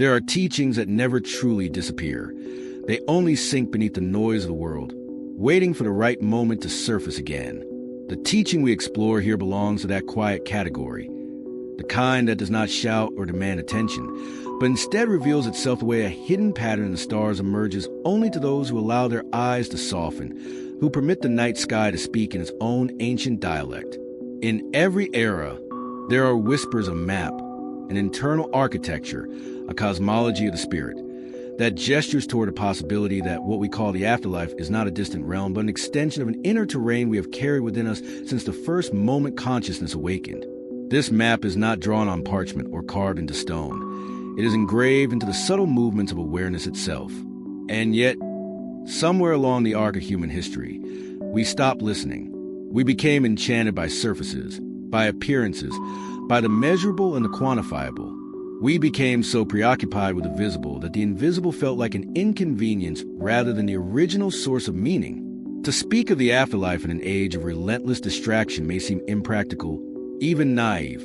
There are teachings that never truly disappear. They only sink beneath the noise of the world, waiting for the right moment to surface again. The teaching we explore here belongs to that quiet category, the kind that does not shout or demand attention, but instead reveals itself the way a hidden pattern in the stars emerges only to those who allow their eyes to soften, who permit the night sky to speak in its own ancient dialect. In every era, there are whispers of map, an internal architecture, a cosmology of the spirit, that gestures toward a possibility that what we call the afterlife is not a distant realm, but an extension of an inner terrain we have carried within us since the first moment consciousness awakened. This map is not drawn on parchment or carved into stone. It is engraved into the subtle movements of awareness itself. And yet, somewhere along the arc of human history, we stopped listening. We became enchanted by surfaces, by appearances, by the measurable and the quantifiable. We became so preoccupied with the visible that the invisible felt like an inconvenience rather than the original source of meaning. To speak of the afterlife in an age of relentless distraction may seem impractical, even naive,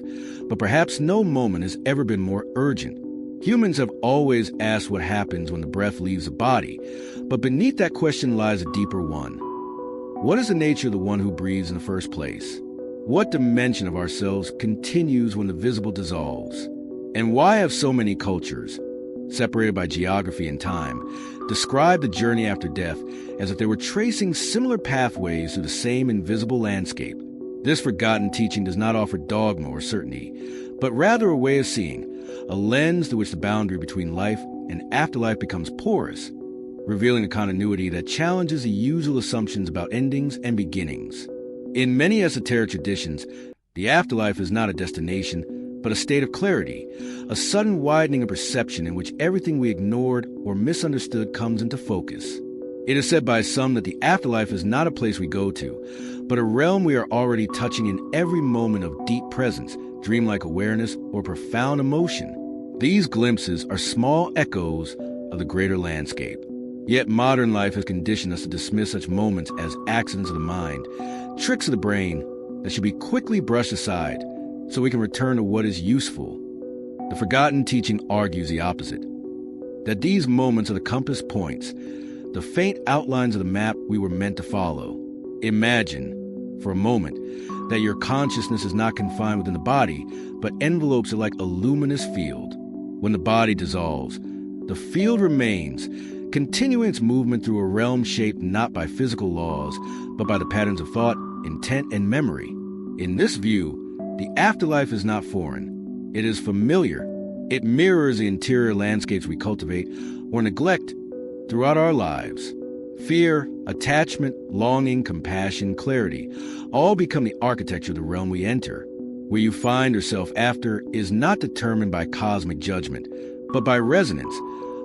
but perhaps no moment has ever been more urgent. Humans have always asked what happens when the breath leaves the body, but beneath that question lies a deeper one. What is the nature of the one who breathes in the first place? What dimension of ourselves continues when the visible dissolves? And why have so many cultures, separated by geography and time, described the journey after death as if they were tracing similar pathways through the same invisible landscape? This forgotten teaching does not offer dogma or certainty, but rather a way of seeing, a lens through which the boundary between life and afterlife becomes porous, revealing a continuity that challenges the usual assumptions about endings and beginnings. In many esoteric traditions, the afterlife is not a destination, but a state of clarity, a sudden widening of perception in which everything we ignored or misunderstood comes into focus. It is said by some that the afterlife is not a place we go to, but a realm we are already touching in every moment of deep presence, dreamlike awareness, or profound emotion. These glimpses are small echoes of the greater landscape. Yet modern life has conditioned us to dismiss such moments as accidents of the mind, tricks of the brain that should be quickly brushed aside, so we can return to what is useful. The forgotten teaching argues the opposite, that these moments are the compass points, the faint outlines of the map we were meant to follow. Imagine, for a moment, that your consciousness is not confined within the body, but envelopes it like a luminous field. When the body dissolves, the field remains, continuing its movement through a realm shaped not by physical laws, but by the patterns of thought, intent, and memory. In this view, the afterlife is not foreign. It is familiar. It mirrors the interior landscapes we cultivate or neglect throughout our lives. Fear, attachment, longing, compassion, clarity all become the architecture of the realm we enter. Where you find yourself after is not determined by cosmic judgment, but by resonance,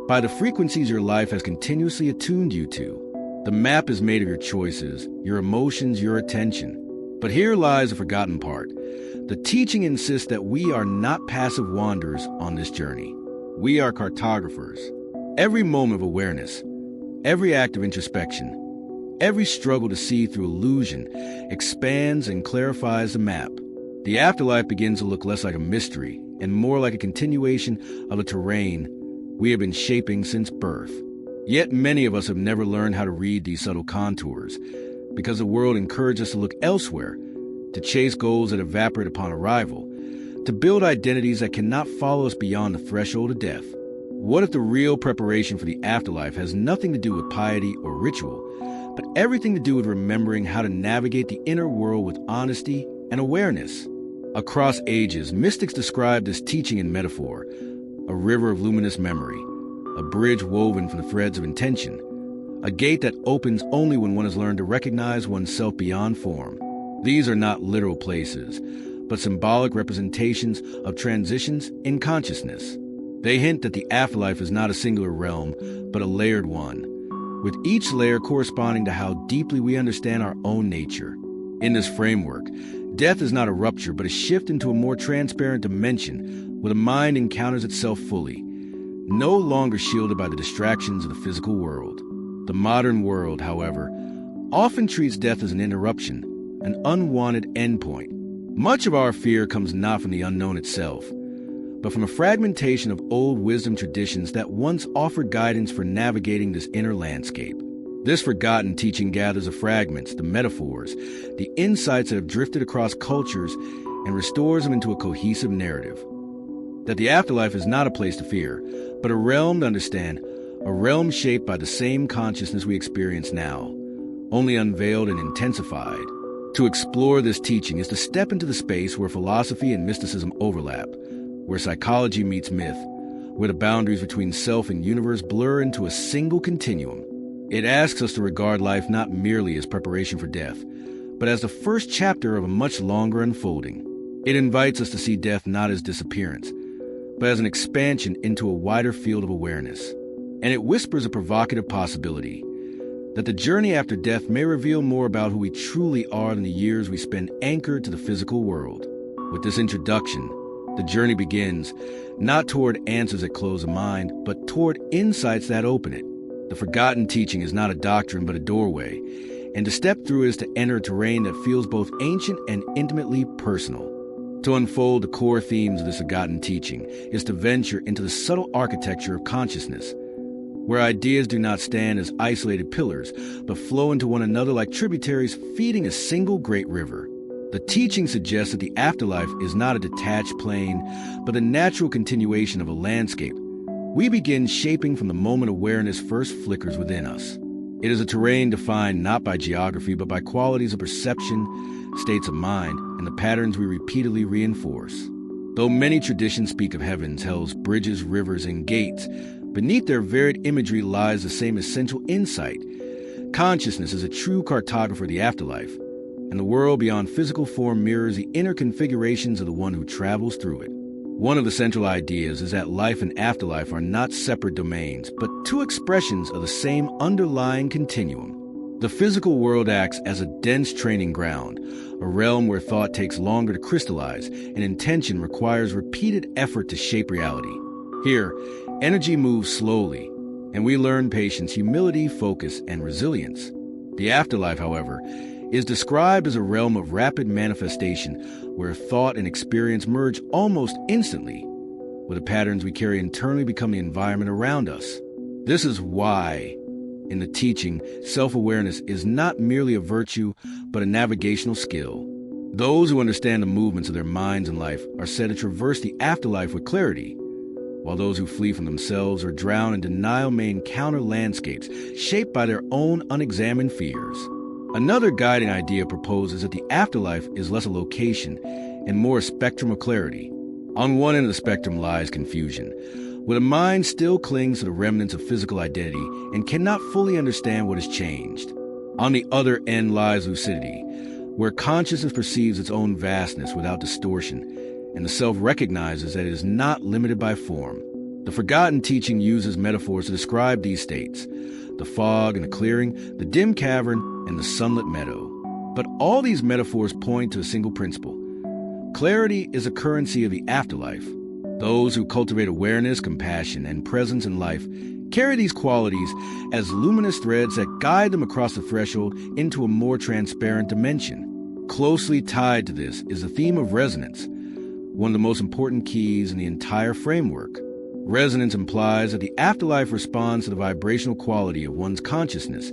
by the frequencies your life has continuously attuned you to. The map is made of your choices, your emotions, your attention. But here lies the forgotten part. The teaching insists that we are not passive wanderers on this journey. We are cartographers. Every moment of awareness, every act of introspection, every struggle to see through illusion expands and clarifies the map. The afterlife begins to look less like a mystery and more like a continuation of a terrain we have been shaping since birth. Yet many of us have never learned how to read these subtle contours because the world encourages us to look elsewhere, to chase goals that evaporate upon arrival, to build identities that cannot follow us beyond the threshold of death. What if the real preparation for the afterlife has nothing to do with piety or ritual, but everything to do with remembering how to navigate the inner world with honesty and awareness? Across ages, mystics describe this teaching in metaphor, a river of luminous memory, a bridge woven from the threads of intention, a gate that opens only when one has learned to recognize oneself beyond form. These are not literal places, but symbolic representations of transitions in consciousness. They hint that the afterlife is not a singular realm, but a layered one, with each layer corresponding to how deeply we understand our own nature. In this framework, death is not a rupture, but a shift into a more transparent dimension where the mind encounters itself fully, no longer shielded by the distractions of the physical world. The modern world, however, often treats death as an interruption, an unwanted endpoint. Much of our fear comes not from the unknown itself, but from a fragmentation of old wisdom traditions that once offered guidance for navigating this inner landscape. This forgotten teaching gathers the fragments, the metaphors, the insights that have drifted across cultures and restores them into a cohesive narrative. That the afterlife is not a place to fear, but a realm to understand, a realm shaped by the same consciousness we experience now, only unveiled and intensified. To explore this teaching is to step into the space where philosophy and mysticism overlap, where psychology meets myth, where the boundaries between self and universe blur into a single continuum. It asks us to regard life not merely as preparation for death, but as the first chapter of a much longer unfolding. It invites us to see death not as disappearance, but as an expansion into a wider field of awareness. And it whispers a provocative possibility, that the journey after death may reveal more about who we truly are than the years we spend anchored to the physical world. With this introduction, the journey begins, not toward answers that close the mind, but toward insights that open it. The forgotten teaching is not a doctrine, but a doorway, and to step through is to enter a terrain that feels both ancient and intimately personal. To unfold the core themes of this forgotten teaching is to venture into the subtle architecture of consciousness, where ideas do not stand as isolated pillars, but flow into one another like tributaries feeding a single great river. The teaching suggests that the afterlife is not a detached plane, but a natural continuation of a landscape we begin shaping from the moment awareness first flickers within us. It is a terrain defined not by geography, but by qualities of perception, states of mind, and the patterns we repeatedly reinforce. Though many traditions speak of heavens, hells, bridges, rivers, and gates, beneath their varied imagery lies the same essential insight. Consciousness is a true cartographer of the afterlife, and the world beyond physical form mirrors the inner configurations of the one who travels through it. One of the central ideas is that life and afterlife are not separate domains, but two expressions of the same underlying continuum. The physical world acts as a dense training ground, a realm where thought takes longer to crystallize and intention requires repeated effort to shape reality. Here, energy moves slowly, and we learn patience, humility, focus, and resilience. The afterlife, however, is described as a realm of rapid manifestation where thought and experience merge almost instantly, where the patterns we carry internally become the environment around us. This is why, in the teaching, self-awareness is not merely a virtue, but a navigational skill. Those who understand the movements of their minds and life are said to traverse the afterlife with clarity, while those who flee from themselves or drown in denial may encounter landscapes shaped by their own unexamined fears. Another guiding idea proposes that the afterlife is less a location and more a spectrum of clarity. On one end of the spectrum lies confusion, where the mind still clings to the remnants of physical identity and cannot fully understand what has changed. On the other end lies lucidity, where consciousness perceives its own vastness without distortion, and the self recognizes that it is not limited by form. The forgotten teaching uses metaphors to describe these states: the fog and the clearing, the dim cavern, and the sunlit meadow. But all these metaphors point to a single principle. Clarity is a currency of the afterlife. Those who cultivate awareness, compassion, and presence in life carry these qualities as luminous threads that guide them across the threshold into a more transparent dimension. Closely tied to this is the theme of resonance, one of the most important keys in the entire framework. Resonance implies that the afterlife responds to the vibrational quality of one's consciousness,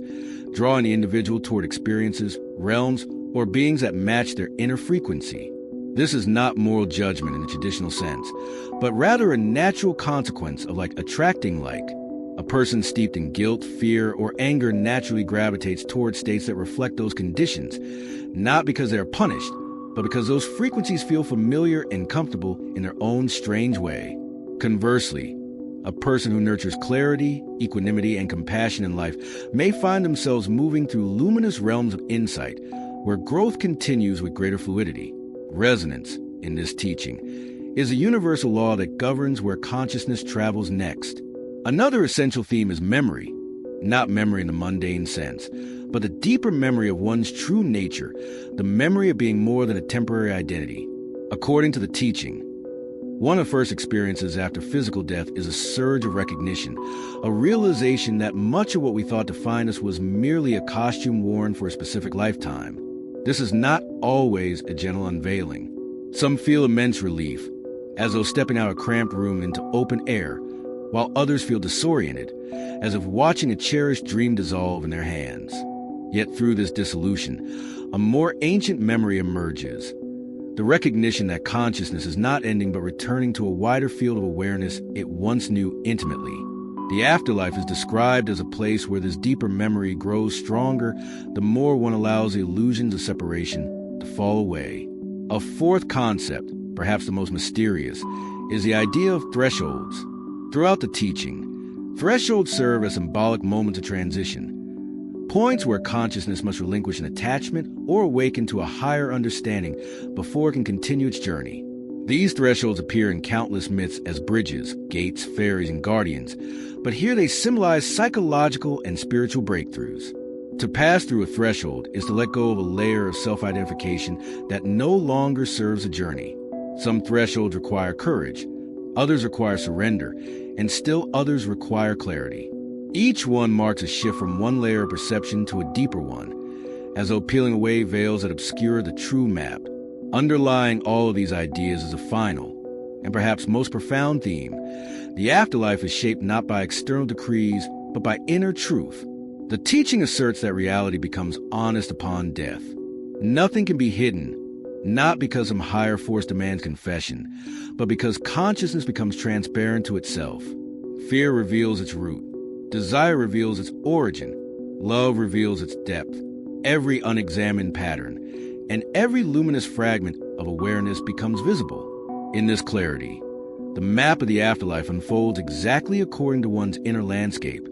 drawing the individual toward experiences, realms, or beings that match their inner frequency. This is not moral judgment in the traditional sense, but rather a natural consequence of attracting like. A person steeped in guilt, fear, or anger naturally gravitates toward states that reflect those conditions, not because they are punished, but because those frequencies feel familiar and comfortable in their own strange way. Conversely, a person who nurtures clarity, equanimity, and compassion in life may find themselves moving through luminous realms of insight, where growth continues with greater fluidity. Resonance, in this teaching, is a universal law that governs where consciousness travels next. Another essential theme is memory, not memory in the mundane sense, but the deeper memory of one's true nature, the memory of being more than a temporary identity. According to the teaching, one of the first experiences after physical death is a surge of recognition, a realization that much of what we thought defined us was merely a costume worn for a specific lifetime. This is not always a gentle unveiling. Some feel immense relief, as though stepping out of a cramped room into open air, while others feel disoriented, as if watching a cherished dream dissolve in their hands. Yet through this dissolution, a more ancient memory emerges, the recognition that consciousness is not ending but returning to a wider field of awareness it once knew intimately. The afterlife is described as a place where this deeper memory grows stronger the more one allows the illusions of separation to fall away. A fourth concept, perhaps the most mysterious, is the idea of thresholds. Throughout the teaching, thresholds serve as symbolic moments of transition, points where consciousness must relinquish an attachment or awaken to a higher understanding before it can continue its journey. These thresholds appear in countless myths as bridges, gates, fairies, and guardians, but here they symbolize psychological and spiritual breakthroughs. To pass through a threshold is to let go of a layer of self-identification that no longer serves a journey. Some thresholds require courage, others require surrender, and still others require clarity. Each one marks a shift from one layer of perception to a deeper one, as though peeling away veils that obscure the true map. Underlying all of these ideas is a final, and perhaps most profound theme. The afterlife is shaped not by external decrees, but by inner truth. The teaching asserts that reality becomes honest upon death. Nothing can be hidden, not because some higher force demands confession, but because consciousness becomes transparent to itself. Fear reveals its root. Desire reveals its origin. Love reveals its depth. Every unexamined pattern and every luminous fragment of awareness becomes visible. In this clarity, the map of the afterlife unfolds exactly according to one's inner landscape,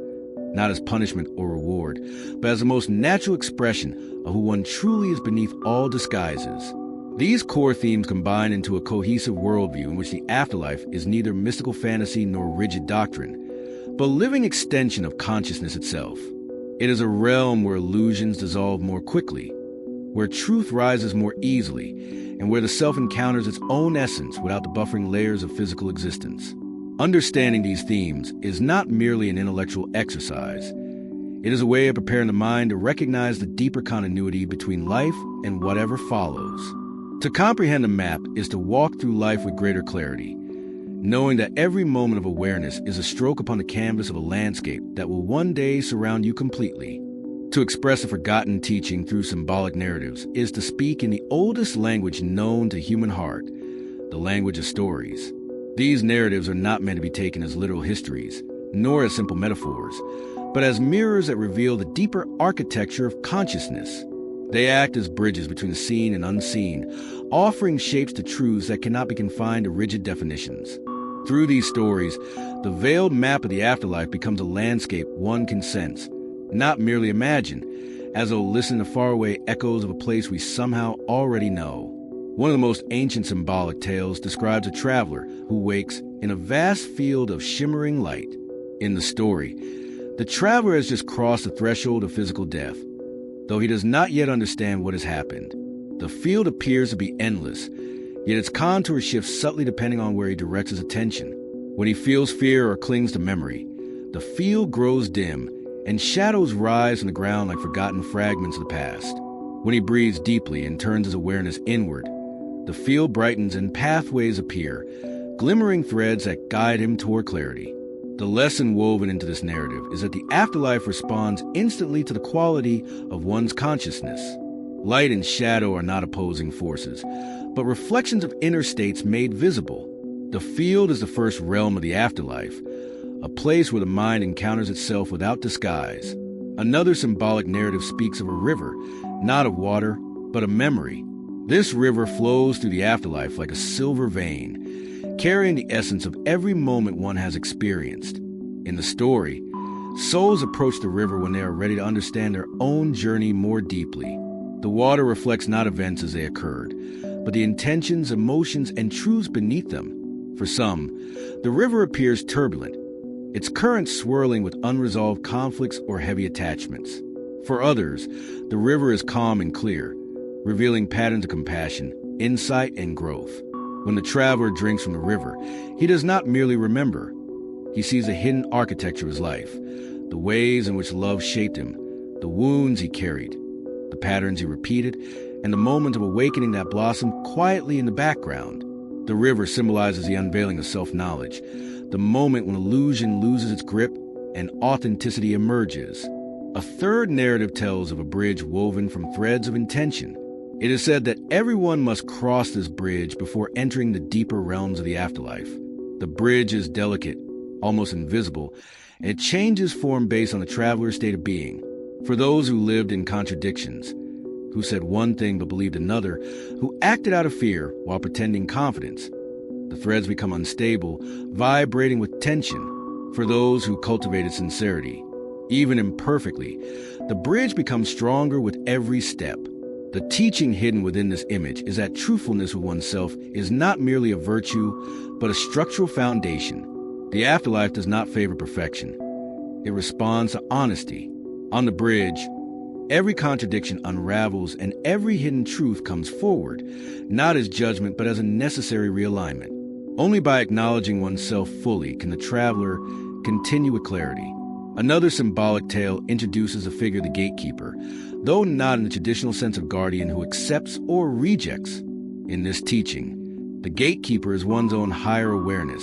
not as punishment or reward, but as the most natural expression of who one truly is beneath all disguises. These core themes combine into a cohesive worldview in which the afterlife is neither mystical fantasy nor rigid doctrine, but a living extension of consciousness itself. It is a realm where illusions dissolve more quickly, where truth rises more easily, and where the self encounters its own essence without the buffering layers of physical existence. Understanding these themes is not merely an intellectual exercise. It is a way of preparing the mind to recognize the deeper continuity between life and whatever follows. To comprehend the map is to walk through life with greater clarity, knowing that every moment of awareness is a stroke upon the canvas of a landscape that will one day surround you completely. To express a forgotten teaching through symbolic narratives is to speak in the oldest language known to human heart, the language of stories. These narratives are not meant to be taken as literal histories, nor as simple metaphors, but as mirrors that reveal the deeper architecture of consciousness. They act as bridges between the seen and unseen, offering shapes to truths that cannot be confined to rigid definitions. Through these stories, the veiled map of the afterlife becomes a landscape one can sense, not merely imagine, as though listening to faraway echoes of a place we somehow already know. One of the most ancient symbolic tales describes a traveler who wakes in a vast field of shimmering light. In the story, the traveler has just crossed the threshold of physical death, though he does not yet understand what has happened. The field appears to be endless, yet its contours shift subtly depending on where he directs his attention. When he feels fear or clings to memory, the field grows dim, and shadows rise from the ground like forgotten fragments of the past. When he breathes deeply and turns his awareness inward, the field brightens and pathways appear, glimmering threads that guide him toward clarity. The lesson woven into this narrative is that the afterlife responds instantly to the quality of one's consciousness. Light and shadow are not opposing forces, but reflections of inner states made visible. The field is the first realm of the afterlife, a place where the mind encounters itself without disguise. Another symbolic narrative speaks of a river, not of water, but of memory. This river flows through the afterlife like a silver vein, carrying the essence of every moment one has experienced. In the story, souls approach the river when they are ready to understand their own journey more deeply. The water reflects not events as they occurred, but the intentions, emotions, and truths beneath them. For some, the river appears turbulent, its currents swirling with unresolved conflicts or heavy attachments. For others, the river is calm and clear, revealing patterns of compassion, insight, and growth. When the traveler drinks from the river, he does not merely remember. He sees the hidden architecture of his life, the ways in which love shaped him, the wounds he carried, the patterns he repeated, and the moment of awakening that blossomed quietly in the background. The river symbolizes the unveiling of self-knowledge, the moment when illusion loses its grip and authenticity emerges. A third narrative tells of a bridge woven from threads of intention. It is said that everyone must cross this bridge before entering the deeper realms of the afterlife. The bridge is delicate, almost invisible, and it changes form based on the traveler's state of being. For those who lived in contradictions, who said one thing but believed another, who acted out of fear while pretending confidence, the threads become unstable, vibrating with tension. For those who cultivated sincerity, even imperfectly, the bridge becomes stronger with every step. The teaching hidden within this image is that truthfulness with oneself is not merely a virtue, but a structural foundation. The afterlife does not favor perfection. It responds to honesty. On the bridge, every contradiction unravels and every hidden truth comes forward, not as judgment but as a necessary realignment. Only by acknowledging oneself fully can the traveler continue with clarity. Another symbolic tale introduces a figure, the gatekeeper, though not in the traditional sense of guardian who accepts or rejects. In this teaching, the gatekeeper is one's own higher awareness,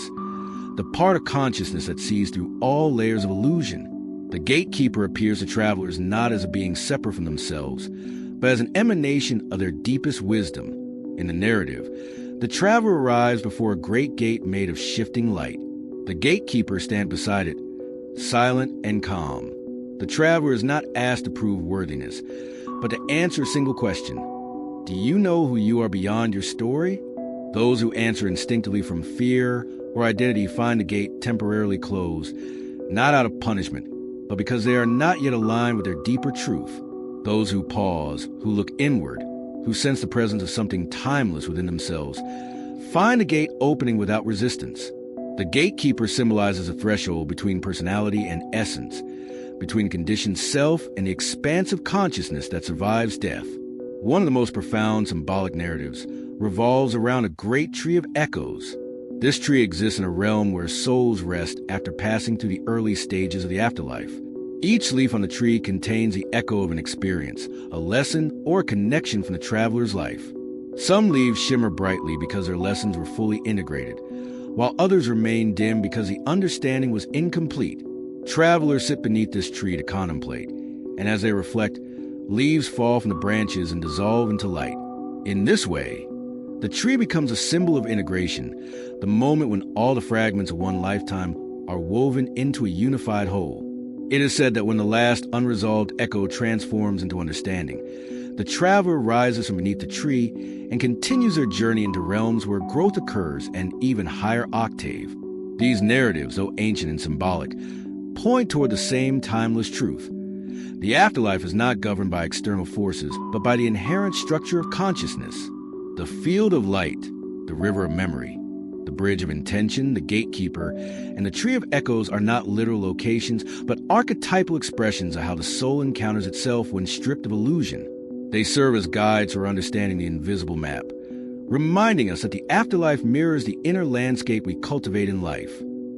the part of consciousness that sees through all layers of illusion. The gatekeeper appears to travelers not as a being separate from themselves, but as an emanation of their deepest wisdom. In the narrative, the traveler arrives before a great gate made of shifting light. The gatekeeper stands beside it, silent and calm. The traveler is not asked to prove worthiness, but to answer a single question. Do you know who you are beyond your story? Those who answer instinctively from fear or identity find the gate temporarily closed, not out of punishment, but because they are not yet aligned with their deeper truth. Those who pause, who look inward, who sense the presence of something timeless within themselves, find the gate opening without resistance. The gatekeeper symbolizes a threshold between personality and essence, between conditioned self and the expansive consciousness that survives death. One of the most profound symbolic narratives revolves around a great tree of echoes. This tree exists in a realm where souls rest after passing through the early stages of the afterlife. Each leaf on the tree contains the echo of an experience, a lesson, or a connection from the traveler's life. Some leaves shimmer brightly because their lessons were fully integrated, while others remain dim because the understanding was incomplete. Travelers sit beneath this tree to contemplate, and as they reflect, leaves fall from the branches and dissolve into light. In this way, the tree becomes a symbol of integration, the moment when all the fragments of one lifetime are woven into a unified whole. It is said that when the last unresolved echo transforms into understanding, the traveler rises from beneath the tree and continues their journey into realms where growth occurs and even higher octave. These narratives, though ancient and symbolic, point toward the same timeless truth. The afterlife is not governed by external forces, but by the inherent structure of consciousness. The field of light, the river of memory, the bridge of intention, the gatekeeper, and the tree of echoes are not literal locations, but archetypal expressions of how the soul encounters itself when stripped of illusion. They serve as guides for understanding the invisible map, reminding us that the afterlife mirrors the inner landscape we cultivate in life.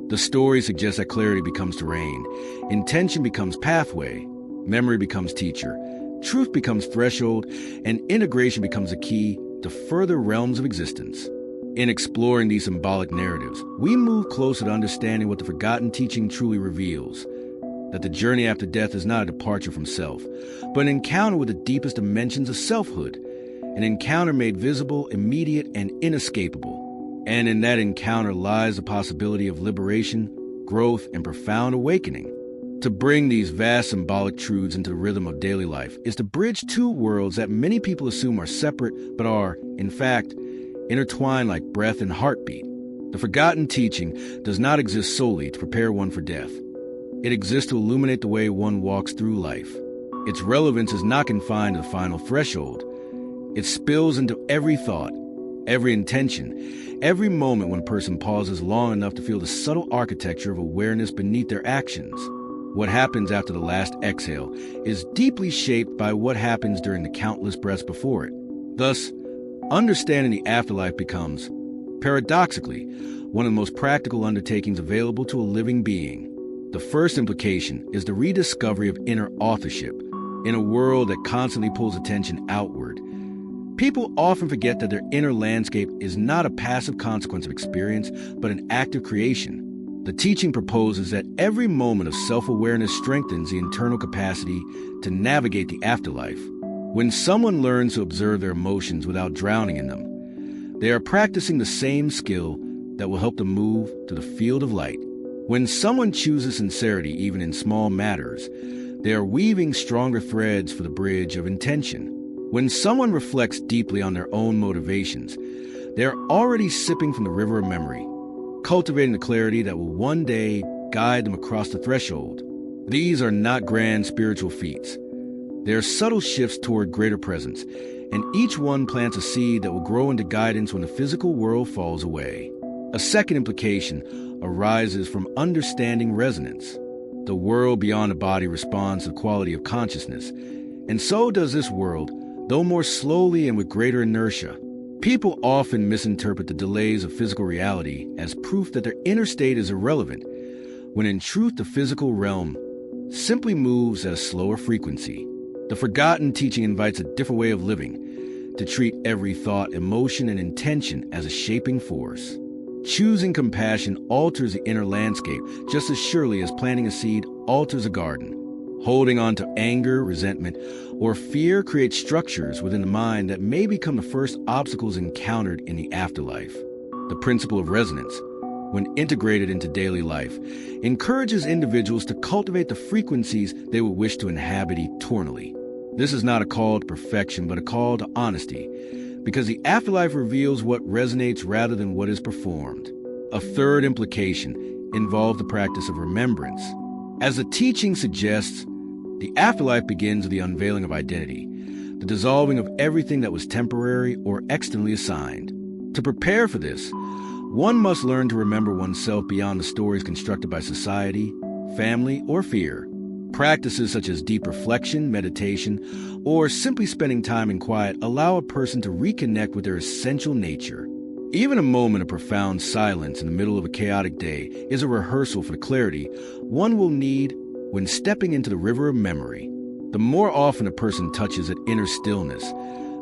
The story suggests that clarity becomes terrain, intention becomes pathway, memory becomes teacher, truth becomes threshold, and integration becomes a key to further realms of existence. In exploring these symbolic narratives, we move closer to understanding what the forgotten teaching truly reveals, that the journey after death is not a departure from self, but an encounter with the deepest dimensions of selfhood, an encounter made visible, immediate, and inescapable. And in that encounter lies the possibility of liberation, growth, and profound awakening. To bring these vast symbolic truths into the rhythm of daily life is to bridge two worlds that many people assume are separate, but are, in fact, intertwined like breath and heartbeat. The forgotten teaching does not exist solely to prepare one for death. It exists to illuminate the way one walks through life. Its relevance is not confined to the final threshold. It spills into every thought, every intention, every moment when a person pauses long enough to feel the subtle architecture of awareness beneath their actions. What happens after the last exhale is deeply shaped by what happens during the countless breaths before it. Thus, understanding the afterlife becomes, paradoxically, one of the most practical undertakings available to a living being. The first implication is the rediscovery of inner authorship. In a world that constantly pulls attention outward, People often forget that their inner landscape is not a passive consequence of experience, but an active creation. The teaching proposes that every moment of self-awareness strengthens the internal capacity to navigate the afterlife. When someone learns to observe their emotions without drowning in them, they are practicing the same skill that will help them move to the field of light. When someone chooses sincerity even in small matters, they are weaving stronger threads for the bridge of intention. When someone reflects deeply on their own motivations, they are already sipping from the river of memory, cultivating the clarity that will one day guide them across the threshold. These are not grand spiritual feats. They are subtle shifts toward greater presence, and each one plants a seed that will grow into guidance when the physical world falls away. A second implication arises from understanding resonance. The world beyond the body responds to the quality of consciousness, and so does this world, though more slowly and with greater inertia. People often misinterpret the delays of physical reality as proof that their inner state is irrelevant, when in truth the physical realm simply moves at a slower frequency. The forgotten teaching invites a different way of living, to treat every thought, emotion, and intention as a shaping force. Choosing compassion alters the inner landscape just as surely as planting a seed alters a garden. Holding on to anger, resentment, or fear creates structures within the mind that may become the first obstacles encountered in the afterlife. The principle of resonance, when integrated into daily life, encourages individuals to cultivate the frequencies they would wish to inhabit eternally. This is not a call to perfection, but a call to honesty, because the afterlife reveals what resonates rather than what is performed. A third implication involves the practice of remembrance. As the teaching suggests, the afterlife begins with the unveiling of identity, the dissolving of everything that was temporary or externally assigned. To prepare for this, one must learn to remember oneself beyond the stories constructed by society, family, or fear. Practices such as deep reflection, meditation, or simply spending time in quiet allow a person to reconnect with their essential nature. Even a moment of profound silence in the middle of a chaotic day is a rehearsal for the clarity one will need when stepping into the river of memory. The more often a person touches that inner stillness,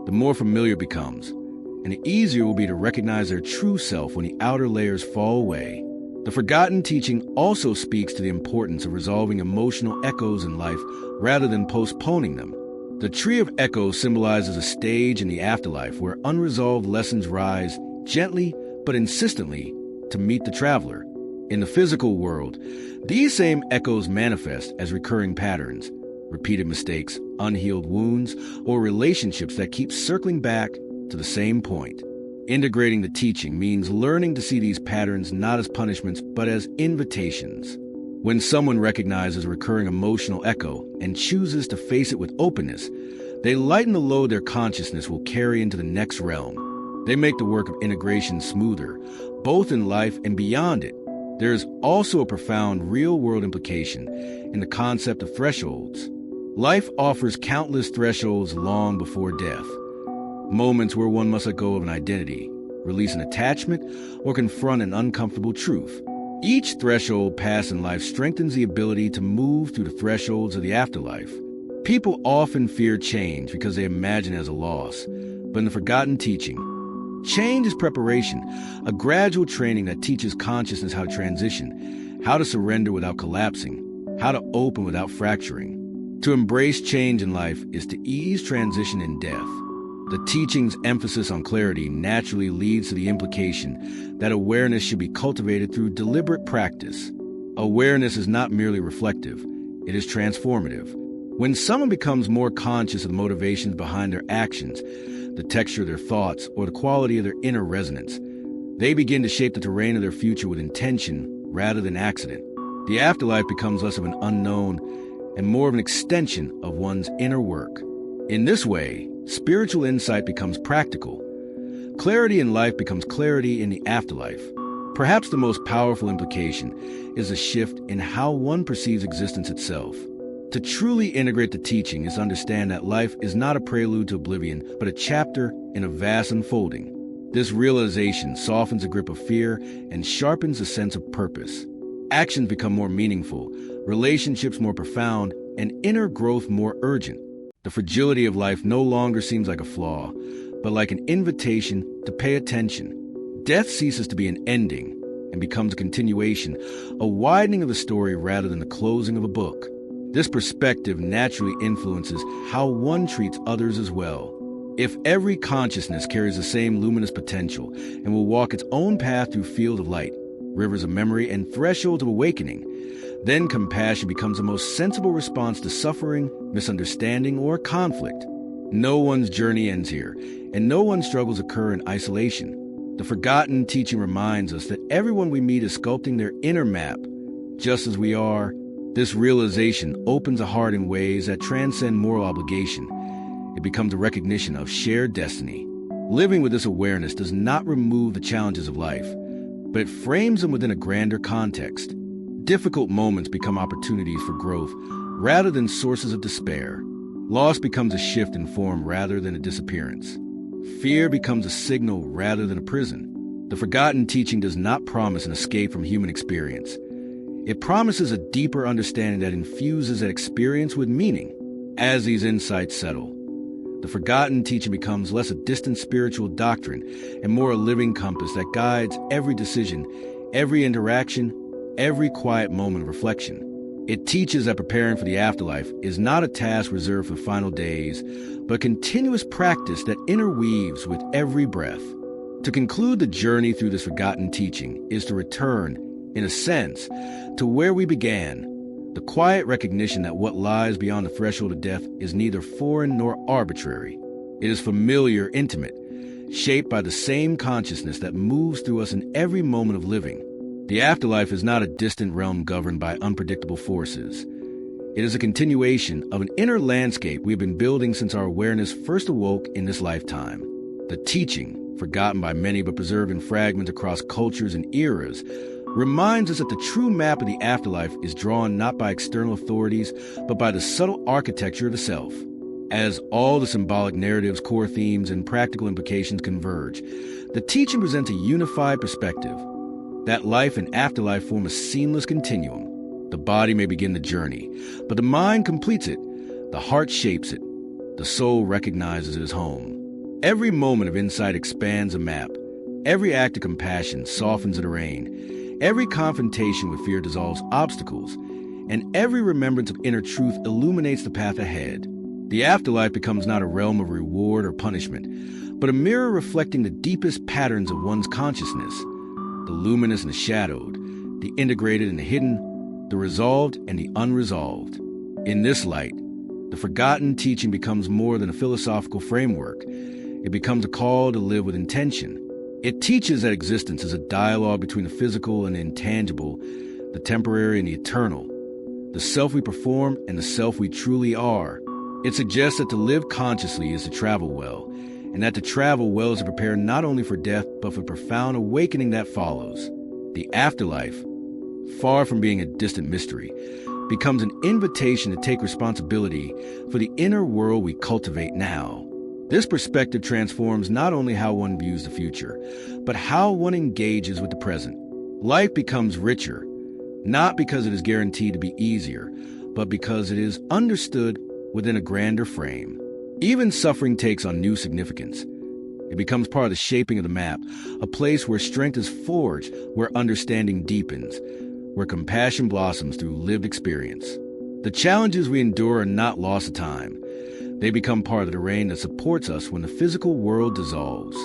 the more familiar it becomes, and the easier it will be to recognize their true self when the outer layers fall away. The forgotten teaching also speaks to the importance of resolving emotional echoes in life rather than postponing them. The Tree of Echoes symbolizes a stage in the afterlife where unresolved lessons rise gently but insistently to meet the traveler. In the physical world, these same echoes manifest as recurring patterns, repeated mistakes, unhealed wounds, or relationships that keep circling back to the same point. Integrating the teaching means learning to see these patterns not as punishments but as invitations. When someone recognizes a recurring emotional echo and chooses to face it with openness, they lighten the load their consciousness will carry into the next realm. They make the work of integration smoother, both in life and beyond it. There is also a profound real-world implication in the concept of thresholds. Life offers countless thresholds long before death. Moments where one must let go of an identity, release an attachment, or confront an uncomfortable truth. Each threshold passed in life strengthens the ability to move through the thresholds of the afterlife. People often fear change because they imagine it as a loss, but in the forgotten teaching, change is preparation, a gradual training that teaches consciousness how to transition, how to surrender without collapsing, how to open without fracturing. To embrace change in life is to ease transition in death. The teaching's emphasis on clarity naturally leads to the implication that awareness should be cultivated through deliberate practice. Awareness is not merely reflective, it is transformative. When someone becomes more conscious of the motivations behind their actions, the texture of their thoughts, or the quality of their inner resonance, they begin to shape the terrain of their future with intention rather than accident. The afterlife becomes less of an unknown and more of an extension of one's inner work. In this way, spiritual insight becomes practical. Clarity in life becomes clarity in the afterlife. Perhaps the most powerful implication is a shift in how one perceives existence itself. To truly integrate the teaching is to understand that life is not a prelude to oblivion, but a chapter in a vast unfolding. This realization softens the grip of fear and sharpens the sense of purpose. Actions become more meaningful, relationships more profound, and inner growth more urgent. The fragility of life no longer seems like a flaw, but like an invitation to pay attention. Death ceases to be an ending and becomes a continuation, a widening of the story rather than the closing of a book. This perspective naturally influences how one treats others as well. If every consciousness carries the same luminous potential and will walk its own path through fields of light, rivers of memory, and thresholds of awakening, then compassion becomes the most sensible response to suffering, misunderstanding, or conflict. No one's journey ends here, and no one's struggles occur in isolation. The forgotten teaching reminds us that everyone we meet is sculpting their inner map, just as we are. This realization opens a heart in ways that transcend moral obligation. It becomes a recognition of shared destiny. Living with this awareness does not remove the challenges of life, but it frames them within a grander context. Difficult moments become opportunities for growth rather than sources of despair. Loss becomes a shift in form rather than a disappearance. Fear becomes a signal rather than a prison. The forgotten teaching does not promise an escape from human experience. It promises a deeper understanding that infuses that experience with meaning. As these insights settle, the forgotten teaching becomes less a distant spiritual doctrine and more a living compass that guides every decision, every interaction, every quiet moment of reflection. It teaches that preparing for the afterlife is not a task reserved for final days, but continuous practice that interweaves with every breath. To conclude the journey through this forgotten teaching is to return, in a sense, to where we began, the quiet recognition that what lies beyond the threshold of death is neither foreign nor arbitrary. It is familiar, intimate, shaped by the same consciousness that moves through us in every moment of living. The afterlife is not a distant realm governed by unpredictable forces. It is a continuation of an inner landscape we have been building since our awareness first awoke in this lifetime. The teaching, forgotten by many but preserved in fragments across cultures and eras, reminds us that the true map of the afterlife is drawn not by external authorities, but by the subtle architecture of the self. As all the symbolic narratives, core themes, and practical implications converge, the teaching presents a unified perspective. That life and afterlife form a seamless continuum. The body may begin the journey, but the mind completes it. The heart shapes it. The soul recognizes it as home. Every moment of insight expands a map. Every act of compassion softens the terrain. Every confrontation with fear dissolves obstacles. And every remembrance of inner truth illuminates the path ahead. The afterlife becomes not a realm of reward or punishment, but a mirror reflecting the deepest patterns of one's consciousness. The luminous and the shadowed, the integrated and the hidden, the resolved and the unresolved. In this light, the forgotten teaching becomes more than a philosophical framework. It becomes a call to live with intention. It teaches that existence is a dialogue between the physical and the intangible, the temporary and the eternal, the self we perform and the self we truly are. It suggests that to live consciously is to travel well, and that to travel well is to prepare not only for death, but for profound awakening that follows. The afterlife, far from being a distant mystery, becomes an invitation to take responsibility for the inner world we cultivate now. This perspective transforms not only how one views the future, but how one engages with the present. Life becomes richer, not because it is guaranteed to be easier, but because it is understood within a grander frame. Even suffering takes on new significance. It becomes part of the shaping of the map, a place where strength is forged, where understanding deepens, where compassion blossoms through lived experience. The challenges we endure are not loss of time. They become part of the terrain that supports us when the physical world dissolves.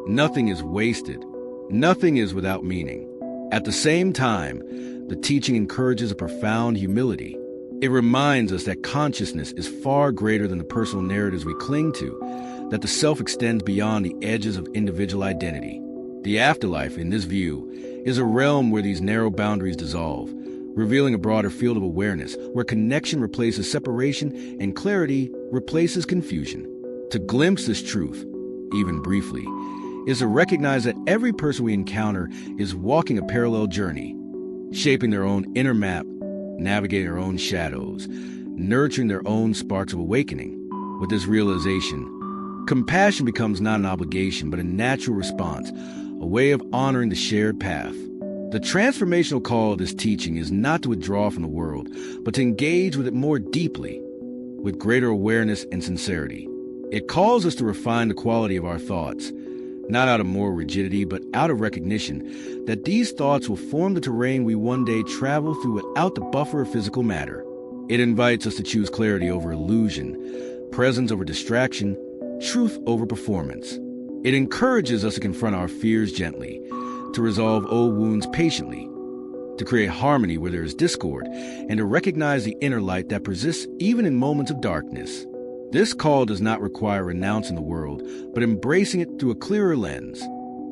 Nothing is wasted. Nothing is without meaning. At the same time, the teaching encourages a profound humility. It reminds us that consciousness is far greater than the personal narratives we cling to, that the self extends beyond the edges of individual identity. The afterlife, in this view, is a realm where these narrow boundaries dissolve, revealing a broader field of awareness, where connection replaces separation and clarity replaces confusion. To glimpse this truth, even briefly, is to recognize that every person we encounter is walking a parallel journey, shaping their own inner map, navigating their own shadows, nurturing their own sparks of awakening. With this realization, compassion becomes not an obligation, but a natural response, a way of honoring the shared path. The transformational call of this teaching is not to withdraw from the world, but to engage with it more deeply, with greater awareness and sincerity. It calls us to refine the quality of our thoughts, not out of moral rigidity, but out of recognition that these thoughts will form the terrain we one day travel through without the buffer of physical matter. It invites us to choose clarity over illusion, presence over distraction, truth over performance. It encourages us to confront our fears gently, to resolve old wounds patiently, to create harmony where there is discord, and to recognize the inner light that persists even in moments of darkness. This call does not require renouncing the world, but embracing it through a clearer lens.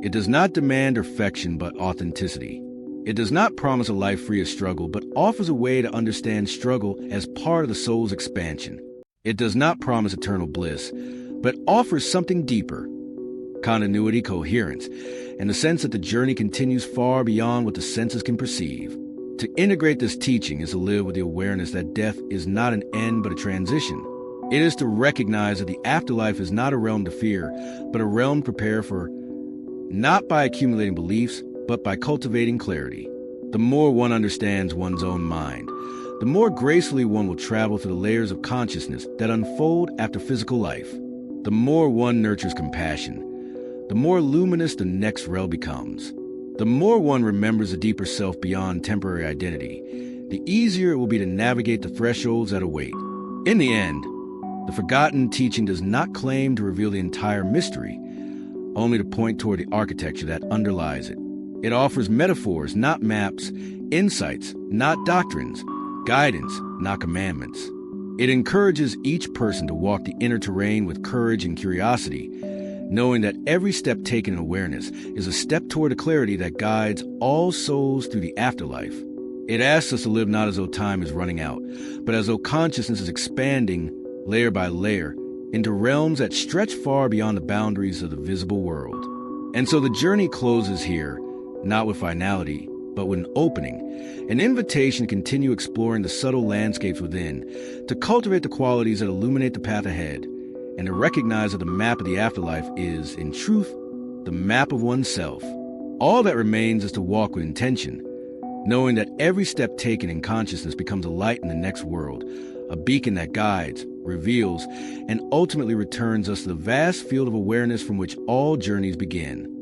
It does not demand perfection, but authenticity. It does not promise a life free of struggle, but offers a way to understand struggle as part of the soul's expansion. It does not promise eternal bliss, but offers something deeper: continuity, coherence, and the sense that the journey continues far beyond what the senses can perceive. To integrate this teaching is to live with the awareness that death is not an end but a transition. It is to recognize that the afterlife is not a realm to fear, but a realm to prepare for, not by accumulating beliefs, but by cultivating clarity. The more one understands one's own mind, the more gracefully one will travel through the layers of consciousness that unfold after physical life. The more one nurtures compassion, the more luminous the next realm becomes. The more one remembers the deeper self beyond temporary identity, the easier it will be to navigate the thresholds that await. In the end, the forgotten teaching does not claim to reveal the entire mystery, only to point toward the architecture that underlies it. It offers metaphors, not maps, insights, not doctrines, guidance, not commandments. It encourages each person to walk the inner terrain with courage and curiosity, knowing that every step taken in awareness is a step toward a clarity that guides all souls through the afterlife. It asks us to live not as though time is running out, but as though consciousness is expanding layer by layer into realms that stretch far beyond the boundaries of the visible world. And so the journey closes here, not with finality, but with an opening, an invitation to continue exploring the subtle landscapes within, to cultivate the qualities that illuminate the path ahead, and to recognize that the map of the afterlife is, in truth, the map of oneself. All that remains is to walk with intention, knowing that every step taken in consciousness becomes a light in the next world, a beacon that guides, reveals, and ultimately returns us to the vast field of awareness from which all journeys begin.